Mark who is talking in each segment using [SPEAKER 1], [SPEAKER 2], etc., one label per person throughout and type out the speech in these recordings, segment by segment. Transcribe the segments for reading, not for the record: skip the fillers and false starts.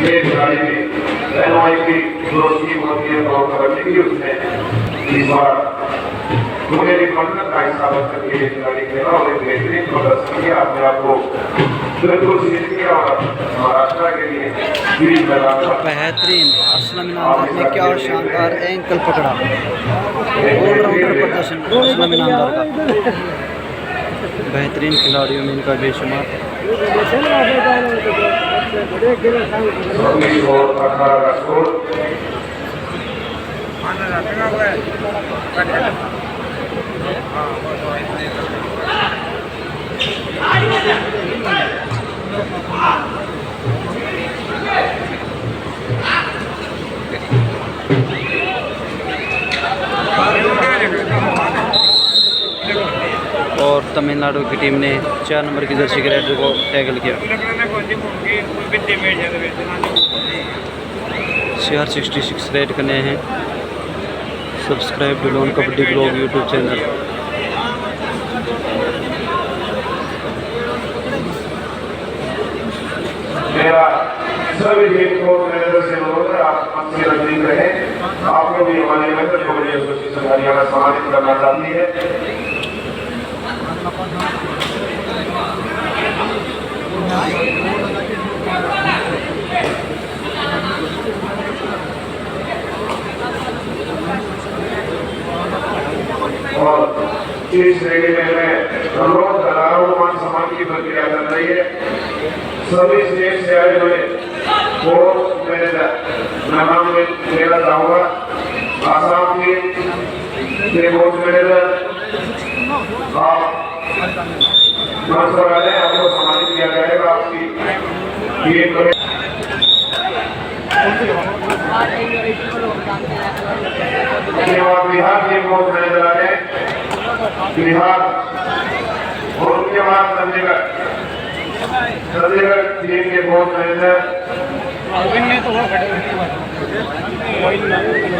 [SPEAKER 1] ये खिलाड़ी भी एनवाई की दोस्ती होती है और कबड्डी भी उसने इस बार पूरे रिकॉर्ड का हिस्सा बनकर के खिलाड़ी खेला और एक बेहतरीन प्रदर्शन किया अपने आप को बिल्कुल सीख किया और महाराष्ट्र के लिए
[SPEAKER 2] बेहतरीन असलम इनामदार ने क्या शानदार एंकल पकड़ा। ऑलराउंडर प्रदर्शन असलम इनामदार का। बेहतरीन खिलाड़ियों में इनका बेशुमार। और तमिलनाडु की टीम ने 4 नंबर की जर्सी के रेडर को टैकल किया। CR66 रेड करने हैं। Subscribe to lone kabaddi blog YouTube channel.
[SPEAKER 1] मेरा सभी टीम को मैनेजर से अनुरोध है, आप अच्छे नजदीक रहें। आप लोग भी हमारे मेंबर कबड्डी एसोसिएशन हरियाणा सम्मानित करना चाहती है। और इस श्रेणी में मैं अनुरोध कर रहा हूँ, मान सम्मान की प्रक्रिया चल रही है। सभी स्टेट से आए हुए कोच मैनेजर मैं नाम लेना चाहूँगा। आसाम के कोच मैनेजर आप मंच पर आ जाए, आपको सम्मानित किया जाएगा। आपकी टीम को बिहार के कोच मैनेजर आ जाए। बिहार और उनके बाद चंडीगढ़ टीम के coach manager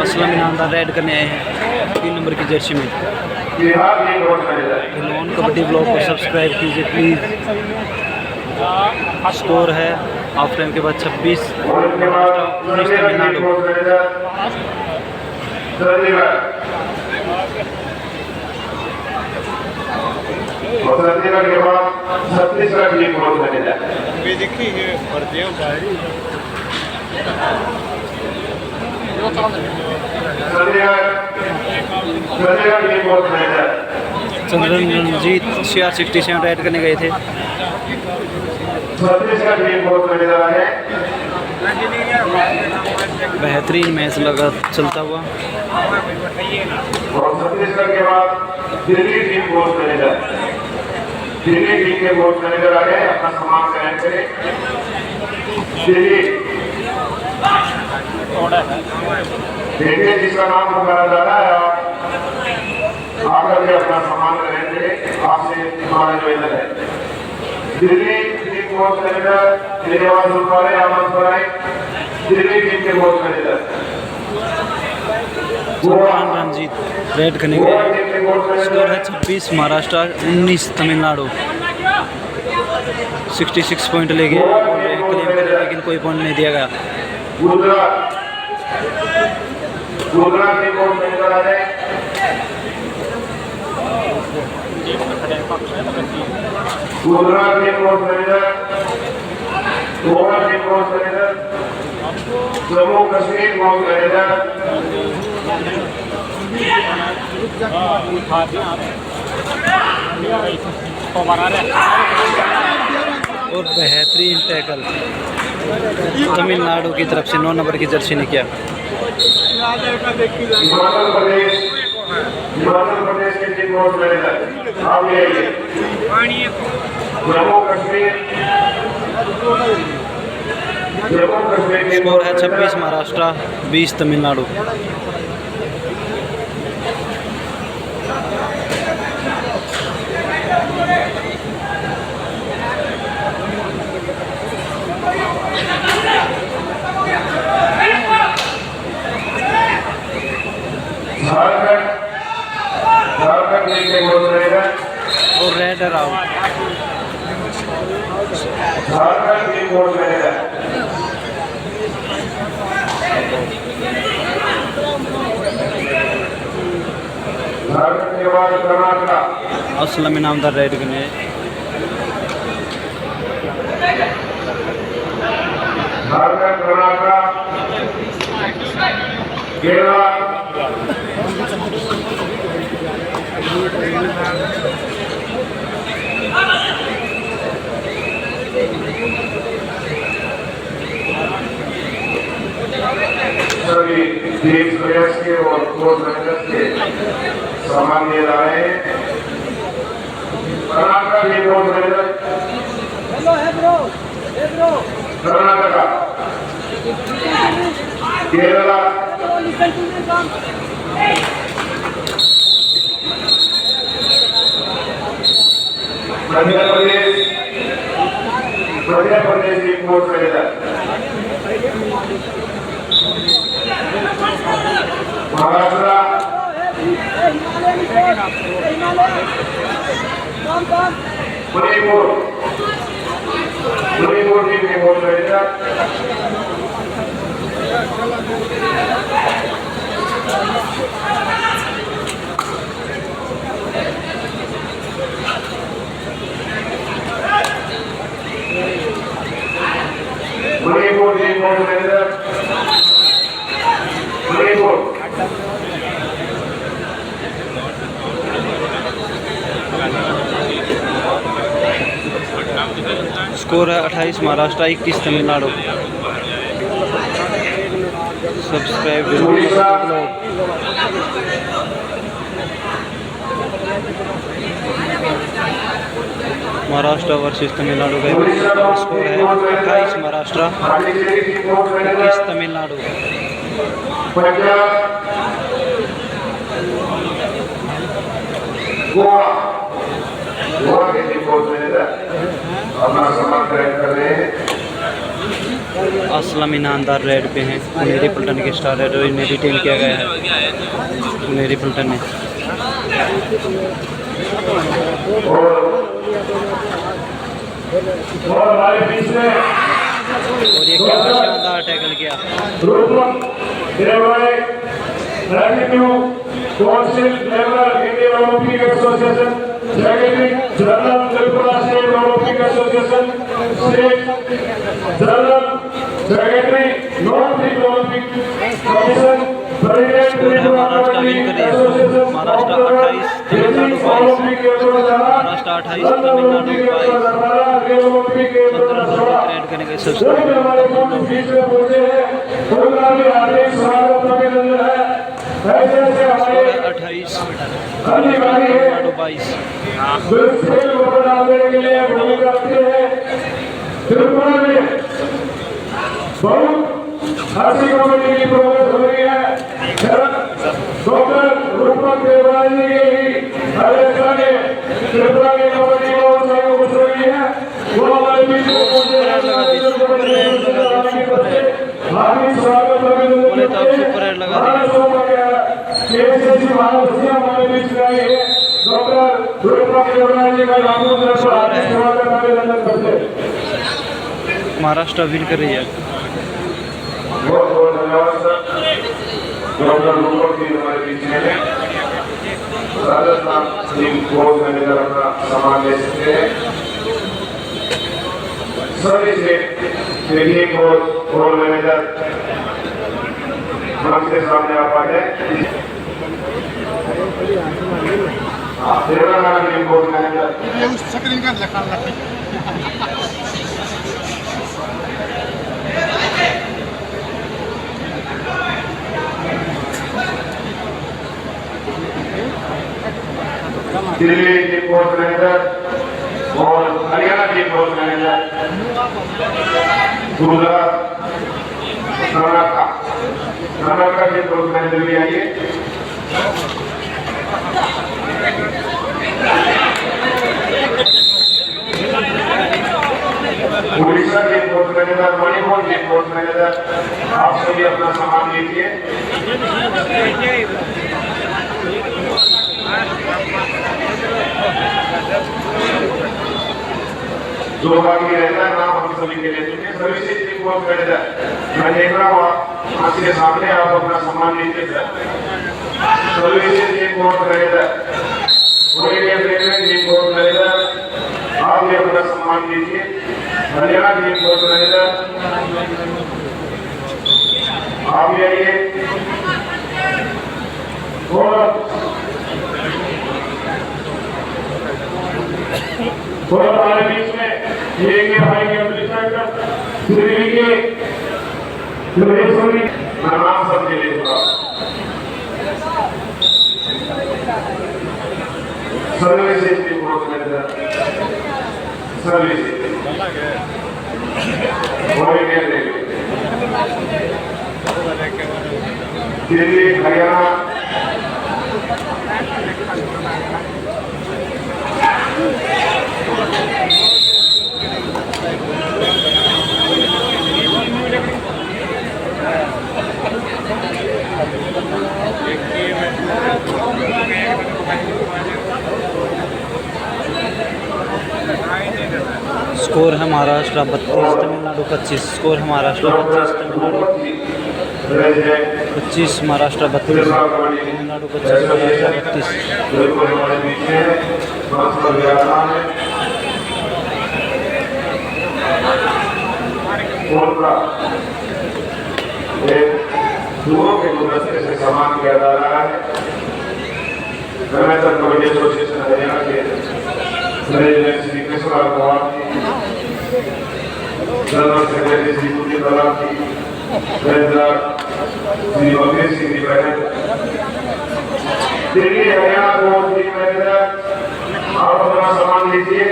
[SPEAKER 2] Aslam Inamdar red करने आए हैं 3 नंबर की जर्सी में।
[SPEAKER 1] बिहार के coach manager
[SPEAKER 2] lone kabaddi blog को सब्सक्राइब कीजिए प्लीज़। स्कोर है हाफ टाइम के बाद 26 तमिलनाडु।
[SPEAKER 1] छत्तीसगढ़ के बाद Chhattisgarh team coach manager
[SPEAKER 2] Chandran Ranjit CR67 raid करने गए थे।
[SPEAKER 1] छत्तीसगढ़ टीम कोच मैनेजर है।
[SPEAKER 2] बेहतरीन मैच लगा चलता हुआ।
[SPEAKER 1] और छत्तीसगढ़ के बाद Delhi team coach manager, Delhi team के कोच मैनेजर आ गए, अपना सम्मान ग्रहण करें। दिल्ली देखिए जिसका नाम पुकारा जा रहा है, आप आकर के अपना सम्मान ग्रहण करें। आपसे हमारा निवेदन है। Delhi team coach manager Shrinivas Upare आमंत्रित कराएं। दिल्ली टीम के coach manager
[SPEAKER 2] Chandran Ranjit raid करने गए। स्कोर है 26 महाराष्ट्र 19 तमिलनाडु। 66 पॉइंट ले गए क्लेम करे, लेकिन कोई पॉइंट नहीं दिया गया।
[SPEAKER 1] गुजरात के कोच मैनेजर आ जाए। गुजरात के कोच मैनेजर, गोवा के coach manager, Jammu Kashmir coach manager,
[SPEAKER 2] और बेहतरीन टैकल तमिलनाडु की तरफ से 9 नंबर की जर्सी ने किया।
[SPEAKER 1] हिमाचल प्रदेश के टीम कोच मैनेजर आप ये जम्मू कश्मीर
[SPEAKER 2] स्कोर है 26 महाराष्ट्र 20 तमिलनाडु। और raider out.
[SPEAKER 1] Jharkhand team coach manager Karnataka
[SPEAKER 2] Aslam Inamdar red के लिए
[SPEAKER 1] झारखंड कर्नाटक केरला सभी देश प्रयास के और कोर्ट मेहनत के सम्मान दिए जा रहे हैं। कर्नाटक की कोर्ट मेहनत कर्नाटक केरला मध्य प्रदेश की कोर्ट मेहनत महाराष्ट्र मणिपुर की कोर्ट मेहनत मणिपुर की कोर्ट मेहनत मणिपुर
[SPEAKER 2] स्कोर है 28 महाराष्ट्र 21 तमिलनाडु। सब्सक्राइब जरूर करो लोग। महाराष्ट्र वर्सेस तमिलनाडु का स्कोर है 28 महाराष्ट्र 21 तमिलनाडु।
[SPEAKER 1] पंजाब गोवा के कोर्ट मेहनत अपना समर्थन कर रहे हैं।
[SPEAKER 2] असलम ईनामदार रेड पे हैं। पुनेरी पल्टन के स्टार रेड और इन्हें रिटेन किया गया है पुनेरी पल्टन में।
[SPEAKER 1] और हमारे बीच में
[SPEAKER 2] और ये क्या शानदार टैकल किया।
[SPEAKER 1] Council member Indian Olympic association secretary general Tripura state Olympic association state general secretary north east Olympic commission president Tripura association
[SPEAKER 2] Maharashtra 28 Tamil Nadu 22। Maharashtra 28 Tamil Nadu 22। Trade करेंगे सब्सक्राइब।
[SPEAKER 1] ऐसे ऐसे हमारे
[SPEAKER 2] 28 तमिलनाडु 22।
[SPEAKER 1] खेल को बढ़ाने के लिए भूमिका रखते हैं। त्रिपुरा में बहुत अच्छी कमेटी की प्रोग्रेस हो रही है। डॉक्टर रूपक देवराज जी की अध्यक्षता में त्रिपुरा की कमेटी बहुत सहयोग हो रही है। वो हमारे बीच में स्वागत
[SPEAKER 2] लगा
[SPEAKER 1] हमारे बीच में आई है। डॉक्टर रूपक देवराज जी का
[SPEAKER 2] महाराष्ट्र विन कर रही है।
[SPEAKER 1] बहुत बहुत धन्यवाद सर। डॉक्टर रूपक जी हमारे बीच में है। राजस्थान टीम कोच मैनेजर अपना सामान ले सकते हैं। सभी से देखिए कोच और मैनेजर मंच के सामने आ पाए। Telangana team coach manager Delhi team coach manager और Haryana team coach manager Gujarat Karnataka team coach manager भी आइए। Orissa team coach manager Manipur team coach manager आप सभी अपना सामान लीजिए। जो बाकी रहता है नाम हम सभी के लिए चुके। सभी से टीम कोच मैनेजर मैं देख रहा हूँ आपके सामने आप अपना सम्मान लीजिए सर। सभी से team coach manager Indian railway team board manager आप भी अपना सम्मान कीजिए। हरियाणा टीम बोर्ड मैनेजर आप भी आइए। थोड़ा हमारे बीच में ये भाई के नाम सबके लिए थोड़ा सर्विस बहुत manager service Delhi Haryana
[SPEAKER 2] score है महाराष्ट्र 32 तमिलनाडु 25। स्कोर है महाराष्ट्र 25 तमिलनाडु 25 महाराष्ट्र 32 तमिलनाडु 25 महाराष्ट्र
[SPEAKER 1] 32 के गुलदस्ते से सम्मान किया जा रहा है। कबड्डी एसोसिएशन हरियाणा के president Shri Krishnalal Kumar ji, general secretary Shri Kuldeep दलाल जी, ट्रेजरर श्री अवधेश सिंह जी बहन, Delhi Haryana board team manager आप अपना सम्मान लीजिए।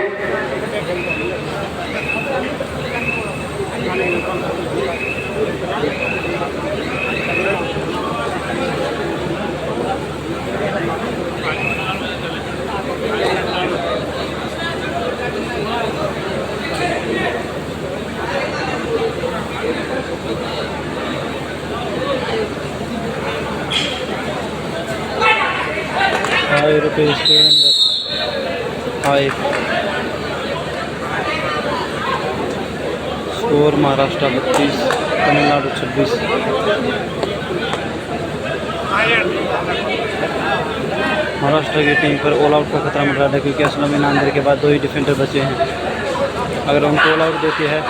[SPEAKER 2] ₹5 के अंदर 5। स्कोर महाराष्ट्र 32 तमिलनाडु 26। महाराष्ट्र की टीम पर ऑल आउट का खतरा मंडरा है क्योंकि असलम इनामदार के बाद 2 ही डिफेंडर बचे हैं। अगर उनको ऑल आउट देती है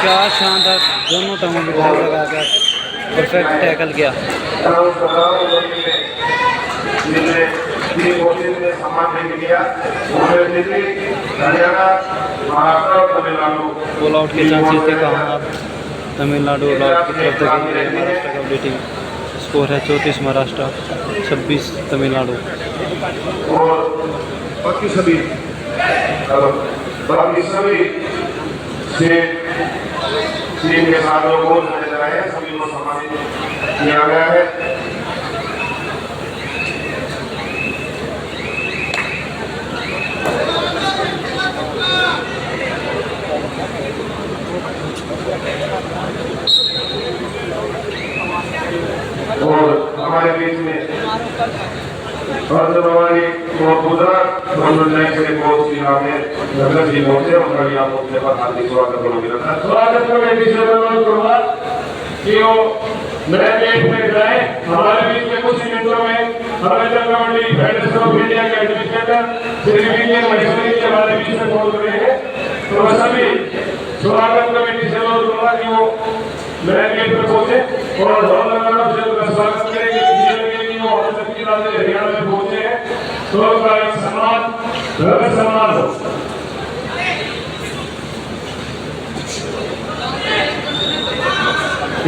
[SPEAKER 2] क्या शानदार दोनों टांगों में भाग लगा कर परफेक्ट टैकल किया। ऑल आउट के चांसेस थे कहाँ आप तमिलनाडु ऑल आउट की तरफ से गई है महाराष्ट्र कबड्डी टीम। स्कोर है 34 महाराष्ट्र 26 तमिलनाडु।
[SPEAKER 1] बाकी सभी टीम के साथ जो गोल नजर आए हैं सभी को सम्मानित किया गया है। और हमारे बीच में हार्दिक स्वागत हमारे बीच में कुछ मिनटों में फेडरेशन ऑफ इंडिया के एडमिनिस्ट्रेटर श्री हमारे बीच में पहुंच रहे हैं। तो सभी स्वागत कमेटी से अनुरोध करूंगा कि वो मेरे गेट पर पहुंचे और ढोल लगाना स्वागत करेंगे। हरियाणा में पहुंचे हैं तो उनका एक सम्मान हो।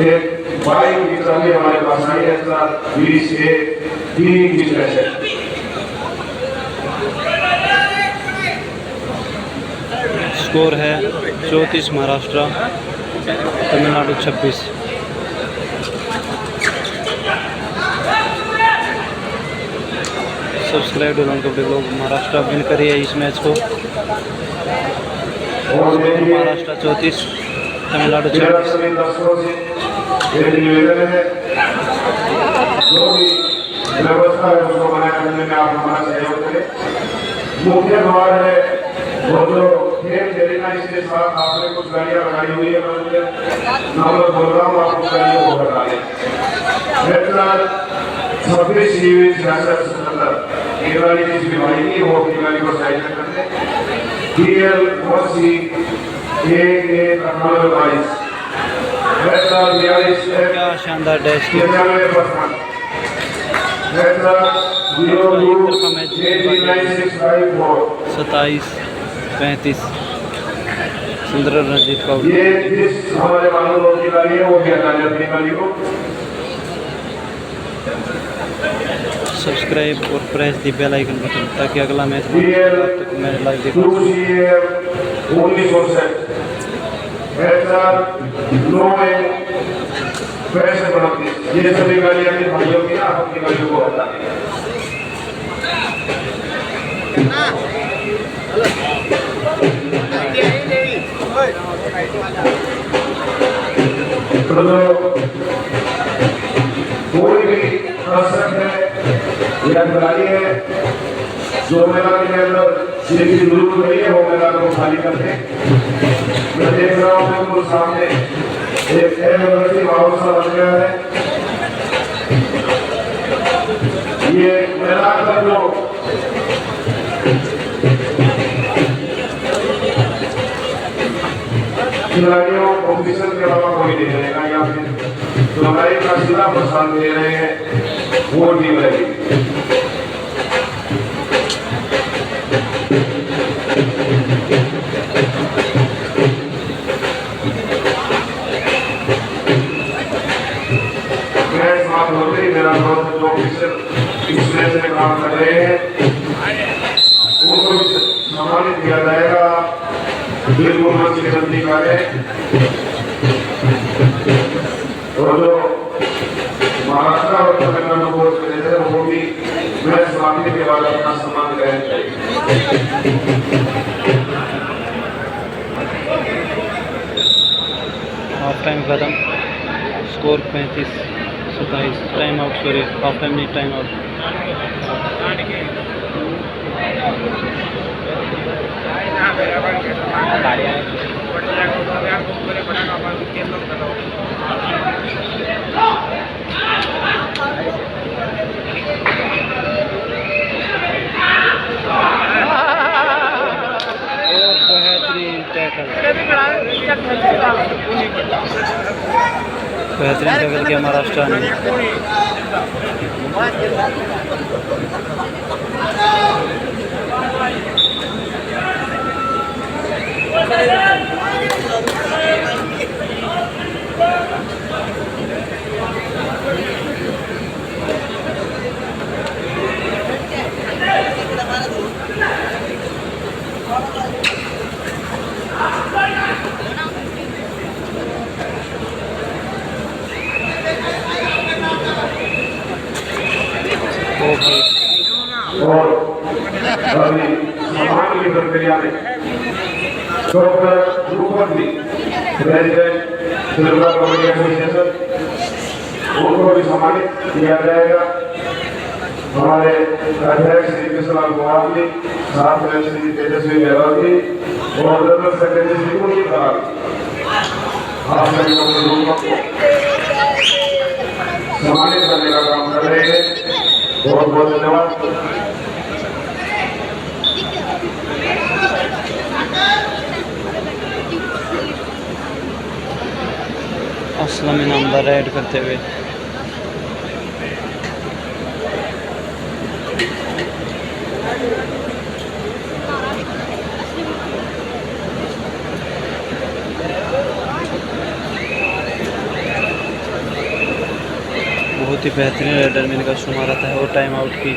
[SPEAKER 1] एक बाइक की तरह हमारे पास आई है 20 से 3 की तरह से।
[SPEAKER 2] स्कोर है 34 Maharashtra Tamil Nadu 26। Subscribe Dolan kabaddi blog. Maharashtra win करी है इस मैच को। महाराष्ट्र 34 तमिलनाडु 26।
[SPEAKER 1] सभी दर्शकों से एक निवेदन है, जो भी व्यवस्था है उसको बनाए रखने में आप हमारा सहयोग करें। मुख्य द्वार है वो जो खेल खेलेगा, इसके साथ आपने कुछ गाड़ियाँ लगाई हुई है, मैं बोल रहा हूँ आप उस गाड़ियों को हटा लें। 26 ये वाली चीज बीमारी की वो अपनी गाड़ी को साइड में कर दें। DL 1C1128
[SPEAKER 2] क्या शानदार डैश की 27-35 सुंदर रणजीत का
[SPEAKER 1] ये जिस हमारे मालूम की गाड़ी है वो भी हटा लें अपनी गाड़ी को।
[SPEAKER 2] सब्सक्राइब और press the bell icon button ताकि अगला मैच मैं लाइव देखूं।
[SPEAKER 1] 1960 ये सभी गाड़ियाँ अपनी भाइयों की आप अपनी गाड़ियों को हटा दें। कोई भी कसरत है या गाड़ी है जो मैदान के अंदर जिनकी जरूरत नहीं है वो मैदान को खाली कर दें। मैं देख रहा हूँ बिल्कुल सामने एक एमरजेंसी हाउस बन गया है। ये मैदान का जो खिलाड़ियों ऑफिसर के अलावा कोई नहीं रहेगा, या फिर लड़ाई का सीधा प्रसाद दे रहे हैं वो टीम रहेगी। मेरा दोस्त जो ऑफिसर इस मैच में काम कर रहे हैं उनको भी सम्मानित किया जाएगा। बिल्कुल मंच की गलती करें और जो महाराष्ट्र और तमिलनाडु को वो भी मैच समाप्ति के बाद अपना सम्मान करें।
[SPEAKER 2] हाफ टाइम खत्म, score 35-27। Time out, sorry half time नहीं, टाइम आउट। बेहतरीन टैकल किया महाराष्ट्र ने।
[SPEAKER 1] और अभी सम्मान की प्रक्रिया में doctor Rupak ji, president Tripura kabaddi association, उनको भी सम्मानित किया जाएगा। हमारे अध्यक्ष श्री कृष्णलाल कुमार जी, साथ में श्री तेजस्वी गहलोत जी और जनरल सेक्रेटरी श्री कुलदीप खराब, आप सभी डॉक्टर रूपक को सम्मानित करने का काम कर रहे हैं। बहुत बहुत धन्यवाद।
[SPEAKER 2] असलम इनामदार ऐड करते हुए बहुत ही बेहतरीन रेडरमैन का शुमार आता है और टाइम आउट की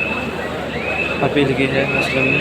[SPEAKER 2] अपील की है असलम ने।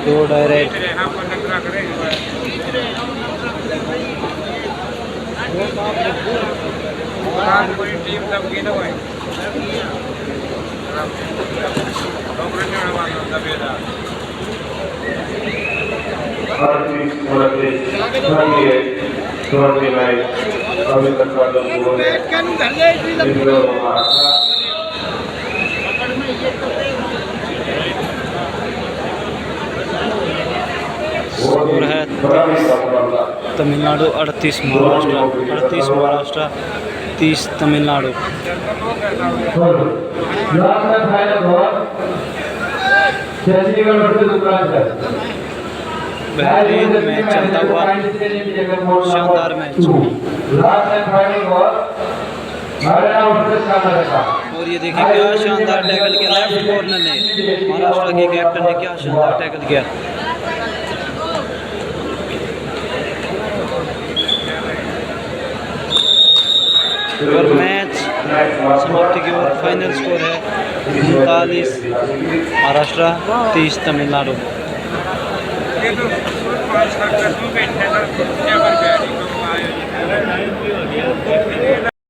[SPEAKER 2] दो डायरेक्ट
[SPEAKER 3] टीम दबगी ना भाई
[SPEAKER 1] 29 अभी तक का जो पूरा
[SPEAKER 2] स्कोर है तमिलनाडु 38 महाराष्ट्र 30 तमिलनाडु। बेहतरीन मैच चलता हुआ, शानदार मैच। और ये देखिए क्या शानदार टैकल किया लेफ्ट कॉर्नर ने, महाराष्ट्र के कैप्टन ने क्या शानदार टैकल किया। और मैच समाप्ति की ओर, फाइनल स्कोर है 39 महाराष्ट्र 30 तमिलनाडु।